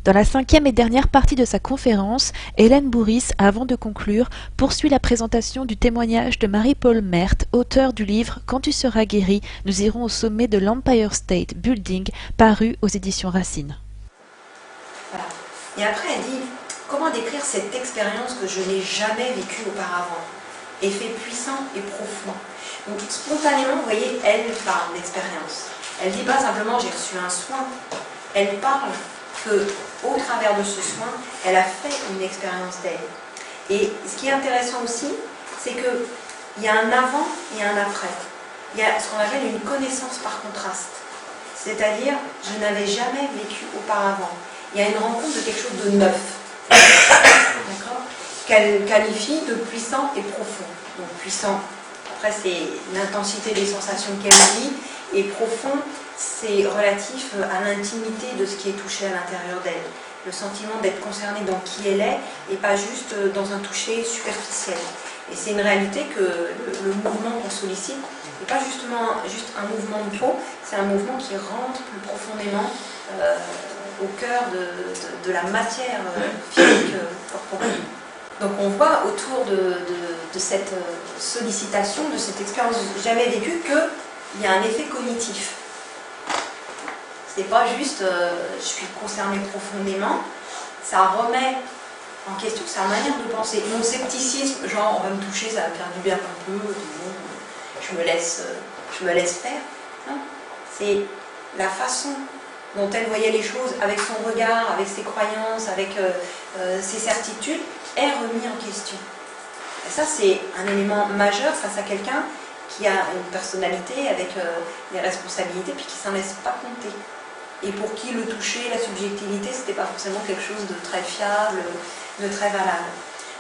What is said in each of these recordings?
Dans la cinquième et dernière partie de sa conférence, Hélène Bourris, avant de conclure, poursuit la présentation du témoignage de Marie-Paule Merth, auteure du livre « Quand tu seras guéri, nous irons au sommet de l'Empire State Building », paru aux éditions Racine. Voilà. Et après, elle dit « Comment décrire cette expérience que je n'ai jamais vécue auparavant ? Effet puissant et profond. » Donc spontanément, vous voyez, elle parle d'expérience. Elle ne dit pas simplement « j'ai reçu un soin ». Elle parle qu'au travers de ce soin, elle a fait une expérience d'elle. Et ce qui est intéressant aussi, c'est qu'il y a un avant et un après. Il y a ce qu'on appelle une connaissance par contraste. C'est-à-dire, je n'avais jamais vécu auparavant. Il y a une rencontre de quelque chose de neuf. D'accord ? Qu'elle qualifie de puissant et profond. Donc puissant, après c'est l'intensité des sensations qu'elle vit, et profond, c'est relatif à l'intimité de ce qui est touché à l'intérieur d'elle. Le sentiment d'être concernée dans qui elle est, et pas juste dans un toucher superficiel. Et c'est une réalité que le mouvement qu'on sollicite n'est pas justement juste un mouvement de peau, c'est un mouvement qui rentre plus profondément au cœur de la matière physique corporelle. Donc on voit autour de cette sollicitation, de cette expérience jamais vécue, qu'il y a un effet cognitif. C'est pas juste je suis concernée profondément, ça remet en question sa manière de penser. Mon scepticisme, genre on va me toucher, ça va me faire du bien un peu, je me laisse faire. Non, c'est la façon dont elle voyait les choses, avec son regard, avec ses croyances, avec ses certitudes, est remis en question. Et ça, c'est un élément majeur face à quelqu'un qui a une personnalité avec des responsabilités, puis qui ne s'en laisse pas compter. Et pour qui le toucher, la subjectivité, c'était pas forcément quelque chose de très fiable, de très valable.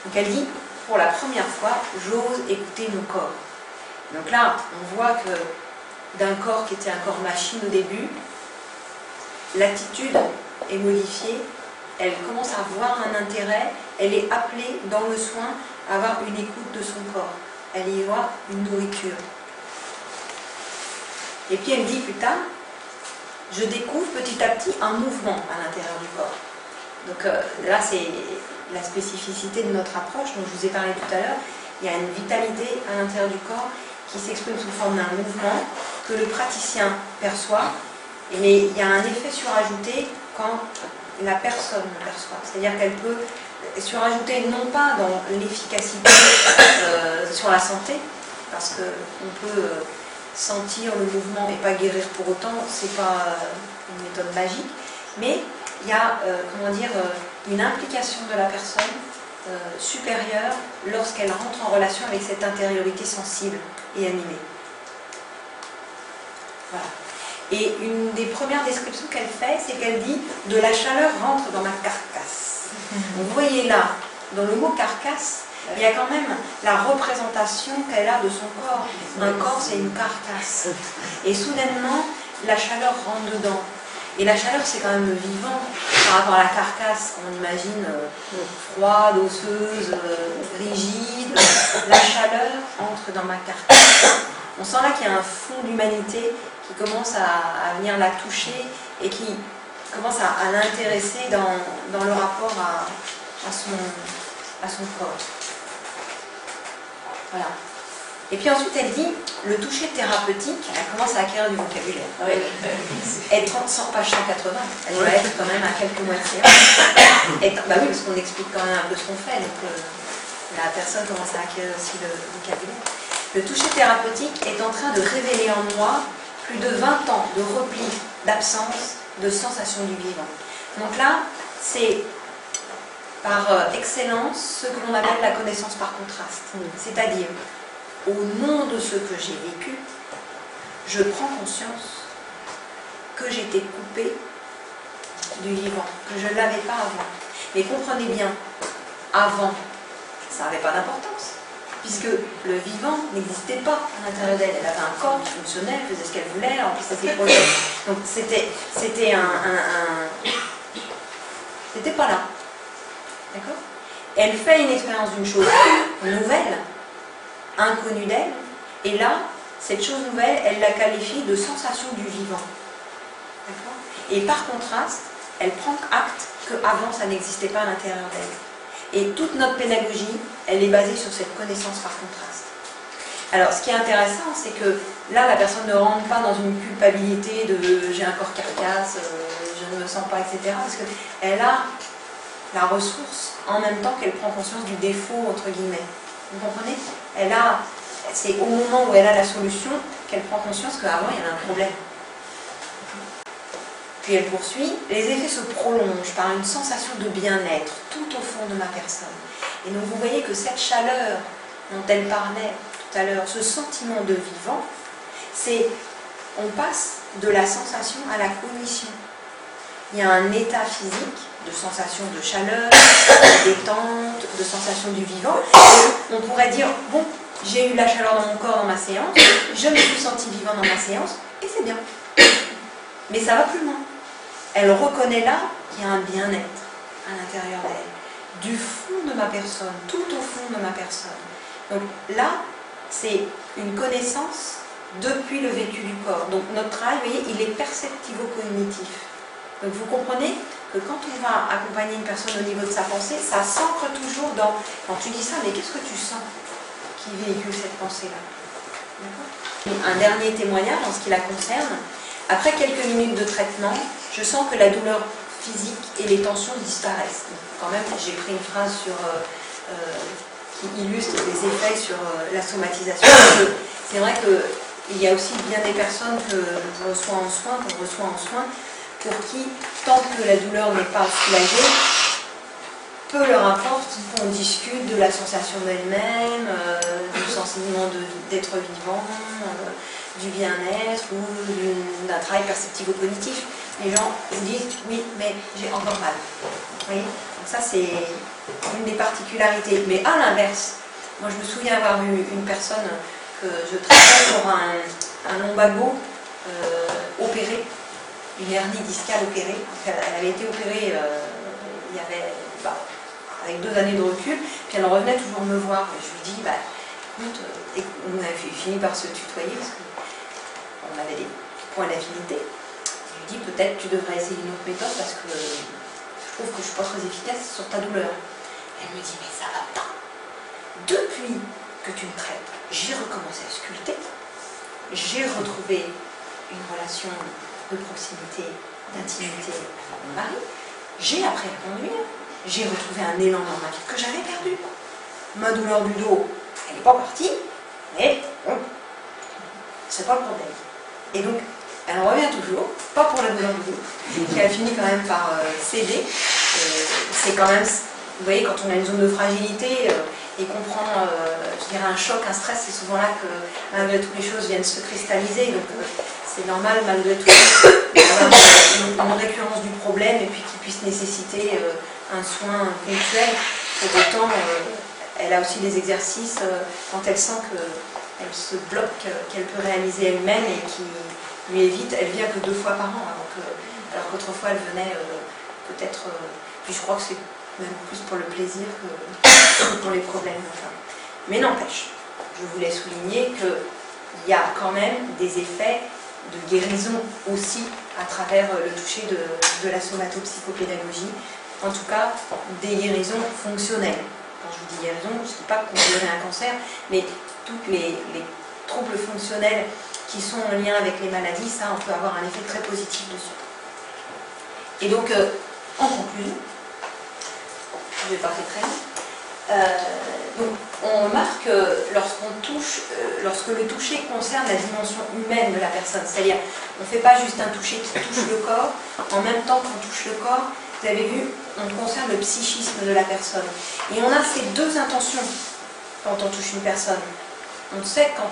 Donc elle dit, pour la première fois, j'ose écouter mon corps. Donc là, on voit que d'un corps qui était un corps machine au début, l'attitude est modifiée, elle commence à avoir un intérêt, elle est appelée dans le soin à avoir une écoute de son corps. Elle y voit une nourriture. Et puis elle dit plus tard, je découvre petit à petit un mouvement à l'intérieur du corps. Donc là, c'est la spécificité de notre approche dont je vous ai parlé tout à l'heure. Il y a une vitalité à l'intérieur du corps qui s'exprime sous forme d'un mouvement que le praticien perçoit, mais il y a un effet surajouté quand la personne le perçoit. C'est-à-dire qu'elle peut surajouter non pas dans l'efficacité sur la santé, parce qu'on peut sentir le mouvement et pas guérir pour autant, c'est pas une méthode magique, mais il y a une implication de la personne supérieure lorsqu'elle rentre en relation avec cette intériorité sensible et animée. Voilà. Et une des premières descriptions qu'elle fait, c'est qu'elle dit « de la chaleur rentre dans ma carcasse ». Donc vous voyez là, dans le mot « carcasse », il y a quand même la représentation qu'elle a de son corps. Un corps, c'est une carcasse. Et soudainement, la chaleur rentre dedans. Et la chaleur, c'est quand même le vivant par rapport à la carcasse qu'on imagine froide, osseuse, rigide. La chaleur entre dans ma carcasse. On sent là qu'il y a un fond d'humanité qui commence à venir la toucher et qui commence à l'intéresser dans le rapport à son corps. Voilà. Et puis ensuite elle dit, le toucher thérapeutique, elle commence à acquérir du vocabulaire. Oui. Elle sort page 180, elle doit être quand même à quelques moitiés. Bah oui, parce qu'on explique quand même un peu ce qu'on fait, donc la personne commence à acquérir aussi le vocabulaire. Le toucher thérapeutique est en train de révéler en moi plus de 20 ans de repli, d'absence, de sensation du vivant. Donc là, c'est par excellence ce que l'on appelle la connaissance par contraste. C'est-à-dire, au nom de ce que j'ai vécu, je prends conscience que j'étais coupée du vivant, que je ne l'avais pas avant. Mais comprenez bien, avant, ça n'avait pas d'importance, puisque le vivant n'existait pas à l'intérieur d'elle. Elle avait un corps qui fonctionnait, elle faisait ce qu'elle voulait, elle remplissait ses projets. Donc c'était pas là. D'accord ? Elle fait une expérience d'une chose nouvelle, inconnue d'elle, et là, cette chose nouvelle, elle la qualifie de sensation du vivant. D'accord ? Et par contraste, elle prend acte qu'avant ça n'existait pas à l'intérieur d'elle. Et toute notre pédagogie, elle est basée sur cette connaissance par contraste. Alors ce qui est intéressant, c'est que là la personne ne rentre pas dans une culpabilité de j'ai un corps carcasse, je ne me sens pas, etc. Parce qu'elle a la ressource en même temps qu'elle prend conscience du défaut, entre guillemets. Vous comprenez? C'est au moment où elle a la solution qu'elle prend conscience qu'avant il y avait un problème. Puis elle poursuit, les effets se prolongent par une sensation de bien-être tout au fond de ma personne. Et donc vous voyez que cette chaleur dont elle parlait tout à l'heure, ce sentiment de vivant, on passe de la sensation à la cognition. Il y a un état physique de sensation de chaleur, de détente, de sensation du vivant. Et on pourrait dire, bon, j'ai eu la chaleur dans mon corps dans ma séance, je me suis sentie vivant dans ma séance, et c'est bien. Mais ça va plus loin. Elle reconnaît là qu'il y a un bien-être à l'intérieur d'elle, du fond de ma personne, tout au fond de ma personne. Donc là, c'est une connaissance depuis le vécu du corps. Donc notre travail, vous voyez, il est perceptivo-cognitif. Donc vous comprenez que quand on va accompagner une personne au niveau de sa pensée, ça s'ancre toujours dans... Quand tu dis ça, mais qu'est-ce que tu sens qui véhicule cette pensée-là? Un dernier témoignage en ce qui la concerne. Après quelques minutes de traitement, je sens que la douleur physique et les tensions disparaissent. Donc, quand même, j'ai pris une phrase qui illustre les effets sur la somatisation. C'est vrai qu'il y a aussi bien des personnes qu'on reçoit en soins, pour qui, tant que la douleur n'est pas soulagée, peu leur importe qu'on discute de la sensation d'elle-même, du sentiment d'être vivant, du bien-être ou d'un travail perceptivo-cognitif. Les gens vous disent oui, mais j'ai encore mal. Vous voyez? Donc ça, c'est une des particularités. Mais à l'inverse, moi je me souviens avoir eu une personne que je traitais pour un lombago opéré, une hernie discale opérée. Elle avait été opérée il y avait avec 2 années de recul, puis elle revenait toujours me voir. Et je lui dis, écoute, on a fini par se tutoyer parce qu'on avait des points d'affinité. Je lui dis, peut-être tu devrais essayer une autre méthode parce que je trouve que je suis pas très efficace sur ta douleur. Elle me dit, mais ça va pas. Depuis que tu me traites, j'ai recommencé à sculpter, j'ai retrouvé une relation de proximité, d'intimité avec mon mari, j'ai appris à conduire, j'ai retrouvé un élan dans ma vie que j'avais perdu. Ma douleur du dos, elle n'est pas partie, mais bon, c'est pas le problème. Et donc, elle en revient toujours, pas pour la douleur du dos, qui a fini quand même par céder. C'est quand même, vous voyez, quand on a une zone de fragilité et qu'on prend, je dirais, un choc, un stress, c'est souvent là que malgré tout les choses viennent se cristalliser. Donc c'est normal malgré tout d'avoir une récurrence du problème et puis qui puisse nécessiter un soin ponctuel. Pour autant, elle a aussi des exercices quand elle sent qu'elle se bloque, qu'elle peut réaliser elle-même et qui lui évite. Elle vient que 2 fois par an, alors qu'autrefois elle venait peut-être. Puis je crois que c'est même plus pour le plaisir que pour les problèmes. Enfin. Mais n'empêche, je voulais souligner qu'il y a quand même des effets de guérison aussi à travers le toucher de la somatopsychopédagogie. En tout cas, des guérisons fonctionnelles. Quand je vous dis guérison, je ne dis pas qu'on guérit un cancer, mais tous les troubles fonctionnels qui sont en lien avec les maladies, ça, on peut avoir un effet très positif dessus. Et donc, en conclusion, je vais passer très vite. Donc, on remarque que lorsque le toucher concerne la dimension humaine de la personne, c'est-à-dire, on ne fait pas juste un toucher qui touche le corps, en même temps qu'on touche le corps, vous avez vu, on concerne le psychisme de la personne. Et on a ces 2 intentions quand on touche une personne. On sait que quand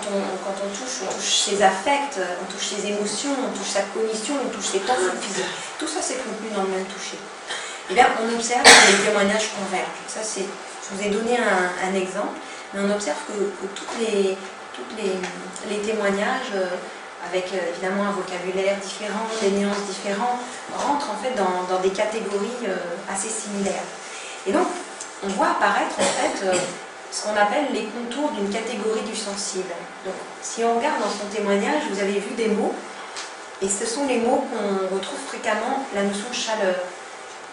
on touche ses affects, on touche ses émotions, on touche sa cognition, on touche ses tensions physiques. Tout ça, c'est contenu dans le même toucher. Et bien, on observe que les témoignages convergent. Ça, je vous ai donné un exemple, mais on observe que tous les témoignages, avec évidemment un vocabulaire différent, des nuances différentes, rentrent en fait dans des catégories assez similaires. Et donc, on voit apparaître en fait ce qu'on appelle les contours d'une catégorie du sensible. Donc, si on regarde dans son témoignage, vous avez vu des mots Et ce sont les mots qu'on retrouve fréquemment, la notion de chaleur.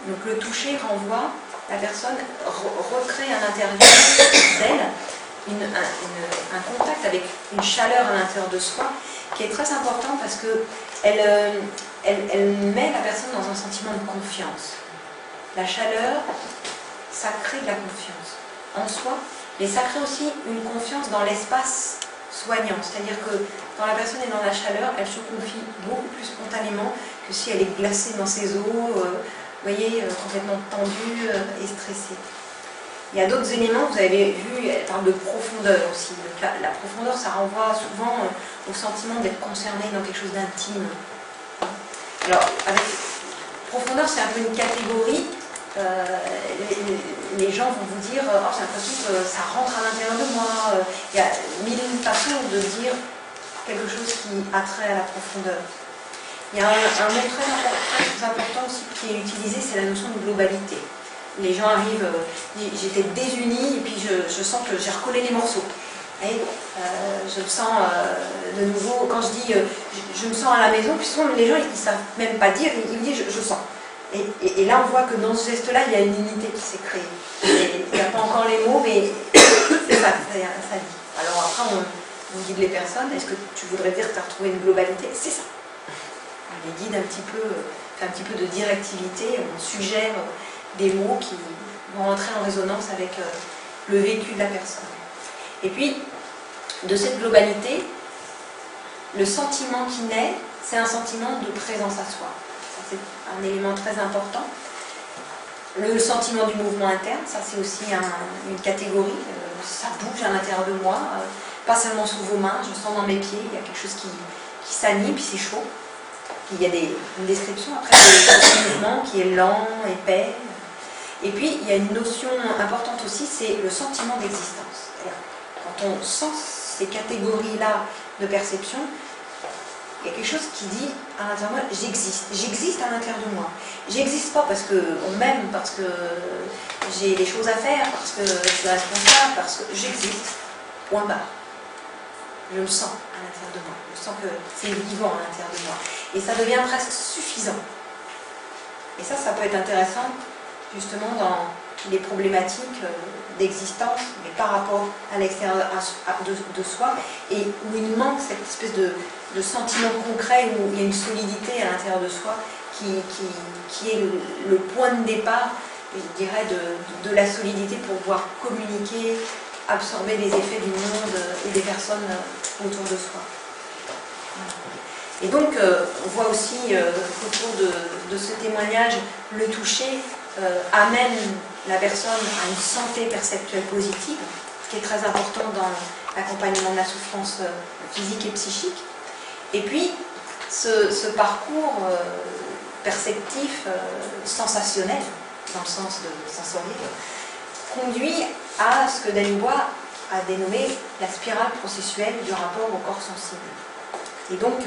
Donc le toucher renvoie, la personne recrée à l'intérieur d'elle un contact avec une chaleur à l'intérieur de soi qui est très important parce qu'elle met la personne dans un sentiment de confiance. La chaleur, ça crée de la confiance en soi, mais ça crée aussi une confiance dans l'espace soignant. C'est-à-dire que quand la personne est dans la chaleur, elle se confie beaucoup plus spontanément que si elle est glacée dans ses os, vous voyez, complètement tendue et stressée. Il y a d'autres éléments, vous avez vu, elle parle de profondeur aussi. Donc la profondeur, ça renvoie souvent au sentiment d'être concerné dans quelque chose d'intime. Alors, avec profondeur, c'est un peu une catégorie. Les gens vont vous dire oh, j'ai l'impression que ça rentre à l'intérieur de moi. Il y a mille façons de dire quelque chose qui a trait à la profondeur. Il y a un mot très important aussi qui est utilisé, c'est la notion de globalité. Les gens arrivent, j'étais désunie et puis je sens que j'ai recollé les morceaux. Et, je me sens de nouveau, quand je dis je me sens à la maison, puis souvent les gens ils ne savent même pas dire, ils me disent je sens. Et là on voit que dans ce geste-là, il y a une unité qui s'est créée. Il n'y a pas encore les mots, mais c'est ça dit. Alors après on guide les personnes, est-ce que tu voudrais dire que tu as retrouvé une globalité? C'est ça. On les guide un petit peu de directivité, on suggère des mots qui vont entrer en résonance avec le vécu de la personne. Et puis, de cette globalité, le sentiment qui naît, c'est un sentiment de présence à soi. C'est un élément très important. Le sentiment du mouvement interne, ça c'est aussi une catégorie, ça bouge à l'intérieur de moi, pas seulement sous vos mains, je sens dans mes pieds, il y a quelque chose qui s'anime, puis c'est chaud. Il y a une description après du mouvement qui est lent, épais. Et puis, il y a une notion importante aussi, c'est le sentiment d'existence. Quand on sent ces catégories-là de perception, il y a quelque chose qui dit à l'intérieur de moi, j'existe à l'intérieur de moi. J'existe pas parce qu'on m'aime, parce que j'ai des choses à faire, parce que je suis responsable, parce que j'existe. Point barre. Je me sens à l'intérieur de moi. Je sens que c'est vivant à l'intérieur de moi. Et ça devient presque suffisant. Et ça peut être intéressant justement dans les problématiques d'existence, mais par rapport à l'extérieur de soi, et où il manque cette espèce de sentiment concret, où il y a une solidité à l'intérieur de soi qui est le point de départ, je dirais, de la solidité pour pouvoir communiquer, absorber les effets du monde et des personnes autour de soi. Et donc, on voit aussi qu'autour de ce témoignage, le toucher amène la personne à une santé perceptuelle positive, ce qui est très important dans l'accompagnement de la souffrance physique et psychique. Et puis, ce parcours perceptif, sensationnel, dans le sens de sensoriel, conduit à ce que Danny Bois a dénommé la spirale processuelle du rapport au corps sensible. Et donc,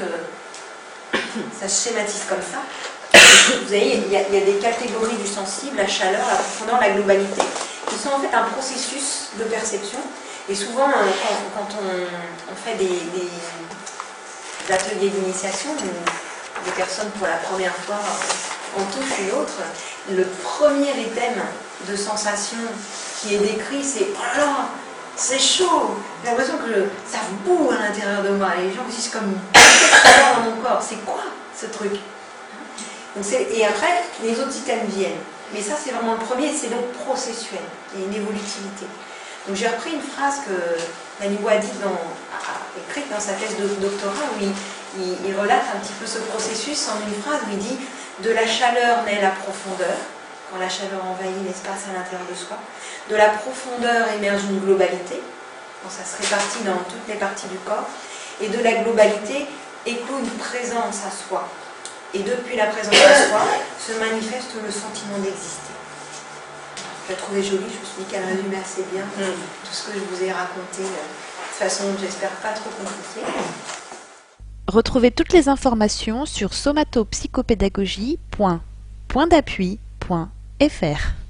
ça se schématise comme ça. Vous voyez, il y a des catégories du sensible, la chaleur, la profondeur, la globalité, qui sont en fait un processus de perception. Et souvent, quand on fait des ateliers d'initiation, où des personnes pour la première fois en touchent une autre, le premier item de sensation qui est décrit, c'est « Oh là, c'est chaud !» J'ai l'impression que ça boue à l'intérieur de moi. Les gens me disent comme « Qu'est-ce dans mon corps? C'est quoi ce truc ?» Donc et après, les autres items viennent. Mais ça, c'est vraiment le premier, c'est donc processuel. Il y a une évolutivité. Donc j'ai repris une phrase que Danny Bois a écrite dans sa thèse de doctorat, où il relate un petit peu ce processus en une phrase où il dit « De la chaleur naît la profondeur », quand la chaleur envahit l'espace à l'intérieur de soi. De la profondeur émerge une globalité, quand ça se répartit dans toutes les parties du corps. Et de la globalité éclot une présence à soi. Et depuis la présence à soi, se manifeste le sentiment d'exister. Je l'ai trouvé joli, je me suis dit qu'elle résumait assez bien tout ce que je vous ai raconté de façon, j'espère, pas trop compliquée. Retrouvez toutes les informations sur somatopsychopédagogie.d'appui.fr.